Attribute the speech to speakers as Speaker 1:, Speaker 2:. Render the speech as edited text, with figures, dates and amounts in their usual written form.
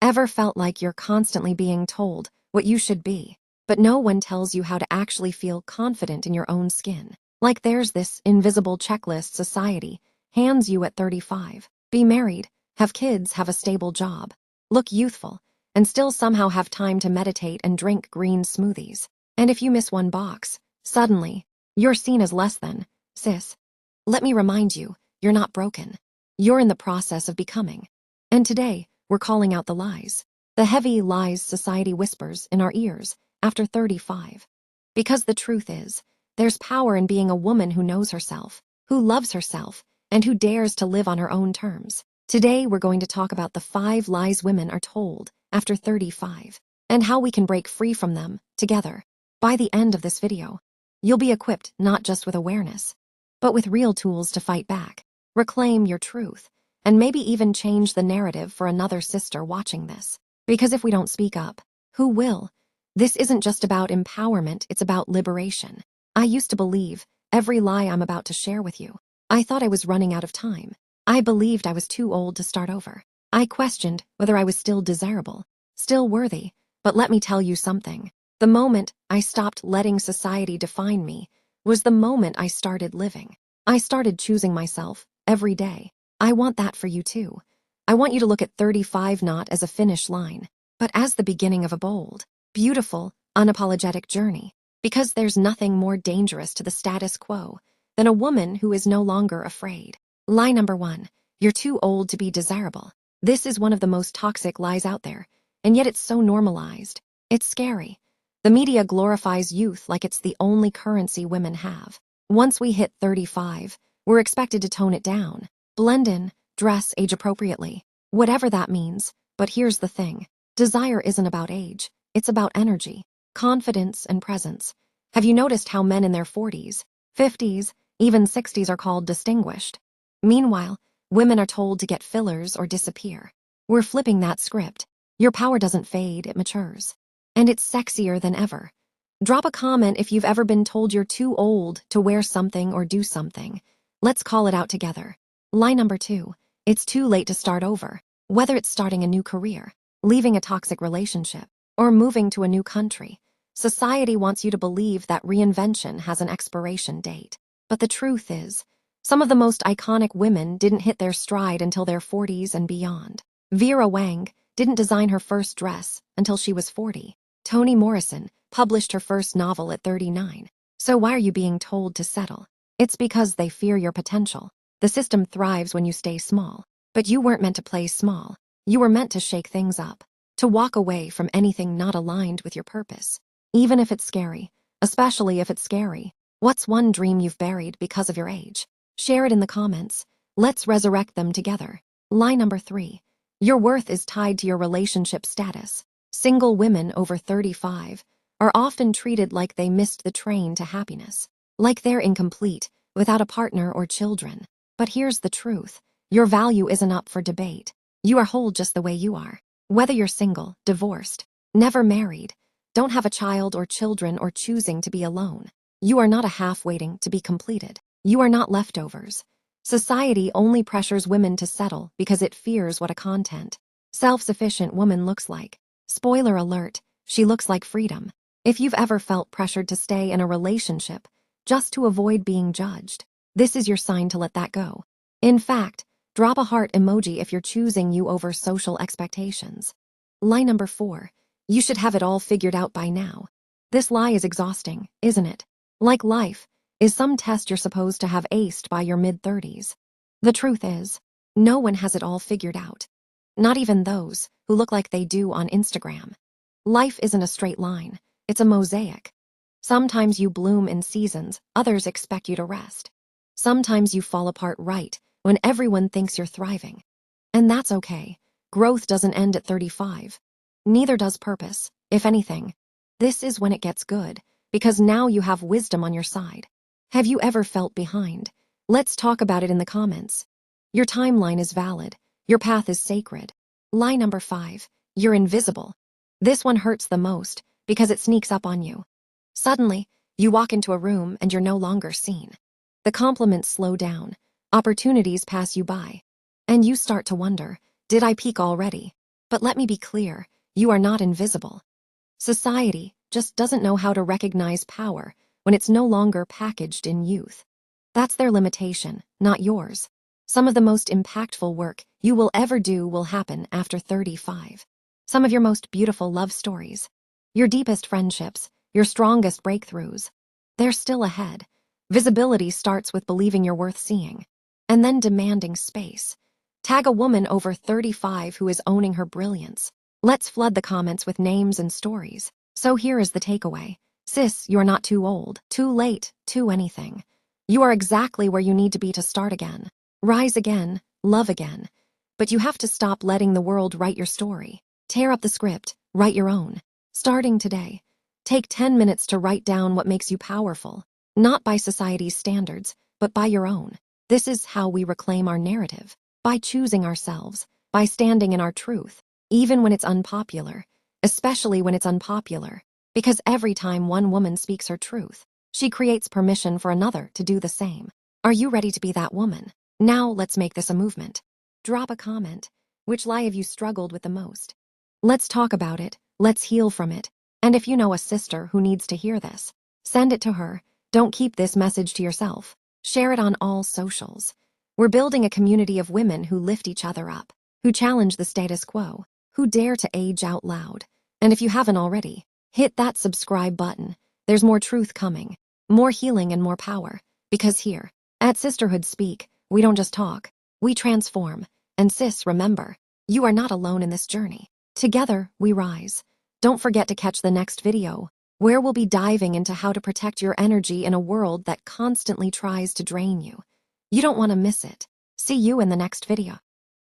Speaker 1: Ever felt like you're constantly being told what you should be, but no one tells you how to actually feel confident in your own skin? Like there's this invisible checklist society hands you at 35. Be married, have kids, have a stable job, look youthful, and still somehow have time to meditate and drink green smoothies. And if you miss one box, suddenly, you're seen as less than. Sis, let me remind you, you're not broken. You're in the process of becoming. And today, we're calling out the lies. The heavy lies society whispers in our ears after 35. Because the truth is, there's power in being a woman who knows herself, who loves herself, and who dares to live on her own terms. Today, we're going to talk about the 5 lies women are told after 35, and how we can break free from them together. By the end of this video, you'll be equipped not just with awareness, but with real tools to fight back, reclaim your truth, and maybe even change the narrative for another sister watching this. Because if we don't speak up, who will? This isn't just about empowerment, it's about liberation. I used to believe every lie I'm about to share with you. I thought I was running out of time. I believed I was too old to start over. I questioned whether I was still desirable, still worthy. But let me tell you something. The moment I stopped letting society define me was the moment I started living. I started choosing myself every day. I want that for you too. I want you to look at 35 not as a finish line, but as the beginning of a bold, beautiful, unapologetic journey. Because there's nothing more dangerous to the status quo than a woman who is no longer afraid. Lie number 1, you're too old to be desirable. This is one of the most toxic lies out there, and yet it's so normalized. It's scary. The media glorifies youth like it's the only currency women have. Once we hit 35, we're expected to tone it down, blend in, dress age appropriately, whatever that means. But here's the thing. Desire isn't about age. It's about energy, confidence, and presence. Have you noticed how men in their 40s, 50s, even 60s are called distinguished? Meanwhile, women are told to get fillers or disappear. We're flipping that script. Your power doesn't fade, it matures. And it's sexier than ever. Drop a comment if you've ever been told you're too old to wear something or do something. Let's call it out together. Lie number 2, it's too late to start over. Whether it's starting a new career, leaving a toxic relationship, or moving to a new country, society wants you to believe that reinvention has an expiration date. But the truth is, some of the most iconic women didn't hit their stride until their 40s and beyond. Vera Wang didn't design her first dress until she was 40. Toni Morrison published her first novel at 39. So why are you being told to settle? It's because they fear your potential. The system thrives when you stay small. But you weren't meant to play small. You were meant to shake things up, to walk away from anything not aligned with your purpose. Even if it's scary, especially if it's scary. What's one dream you've buried because of your age? Share it in the comments. Let's resurrect them together. Lie number 3, your worth is tied to your relationship status. Single women over 35 are often treated like they missed the train to happiness, like they're incomplete without a partner or children. But here's the truth. Your value isn't up for debate. You are whole just the way you are. Whether you're single, divorced, never married, don't have a child or children, or choosing to be alone, you are not a half waiting to be completed. You are not leftovers. Society only pressures women to settle because it fears what a content, self-sufficient woman looks like. Spoiler alert, she looks like freedom. If you've ever felt pressured to stay in a relationship just to avoid being judged, this is your sign to let that go. In fact, drop a heart emoji if you're choosing you over social expectations. Lie number 4, you should have it all figured out by now. This lie is exhausting, isn't it? Like life is some test you're supposed to have aced by your mid-30s. The truth is, no one has it all figured out. Not even those who look like they do on Instagram. Life isn't a straight line, it's a mosaic. Sometimes you bloom in seasons, others expect you to rest. Sometimes you fall apart right when everyone thinks you're thriving. And that's okay. Growth doesn't end at 35. Neither does purpose. If anything, this is when it gets good, because now you have wisdom on your side. Have you ever felt behind? Let's talk about it in the comments. Your timeline is valid. Your path is sacred. Lie number 5, you're invisible. This one hurts the most because it sneaks up on you. Suddenly, you walk into a room and you're no longer seen. The compliments slow down. Opportunities pass you by. And you start to wonder, did I peak already? But let me be clear, you are not invisible. Society just doesn't know how to recognize power when it's no longer packaged in youth. That's their limitation, not yours. Some of the most impactful work you will ever do will happen after 35. Some of your most beautiful love stories, your deepest friendships, your strongest breakthroughs, they're still ahead. Visibility starts with believing you're worth seeing, and then demanding space. Tag a woman over 35 who is owning her brilliance. Let's flood the comments with names and stories. So here is the takeaway. Sis, you're not too old, too late, too anything. You are exactly where you need to be to start again. Rise again, love again. But you have to stop letting the world write your story. Tear up the script, write your own. Starting today, take 10 minutes to write down what makes you powerful, not by society's standards, but by your own. This is how we reclaim our narrative, by choosing ourselves, by standing in our truth, even when it's unpopular, especially when it's unpopular, because every time one woman speaks her truth, she creates permission for another to do the same. Are you ready to be that woman? Now let's make this a movement. Drop a comment. Which lie have you struggled with the most? Let's talk about it. Let's heal from it. And if you know a sister who needs to hear this, send it to her. Don't keep this message to yourself. Share it on all socials. We're building a community of women who lift each other up, who challenge the status quo, who dare to age out loud. And if you haven't already, hit that subscribe button. There's more truth coming, more healing and more power. Because here, at Sisterhood Speak, we don't just talk, we transform. And sis, remember, you are not alone in this journey. Together, we rise. Don't forget to catch the next video, where we'll be diving into how to protect your energy in a world that constantly tries to drain you. You don't want to miss it. See you in the next video.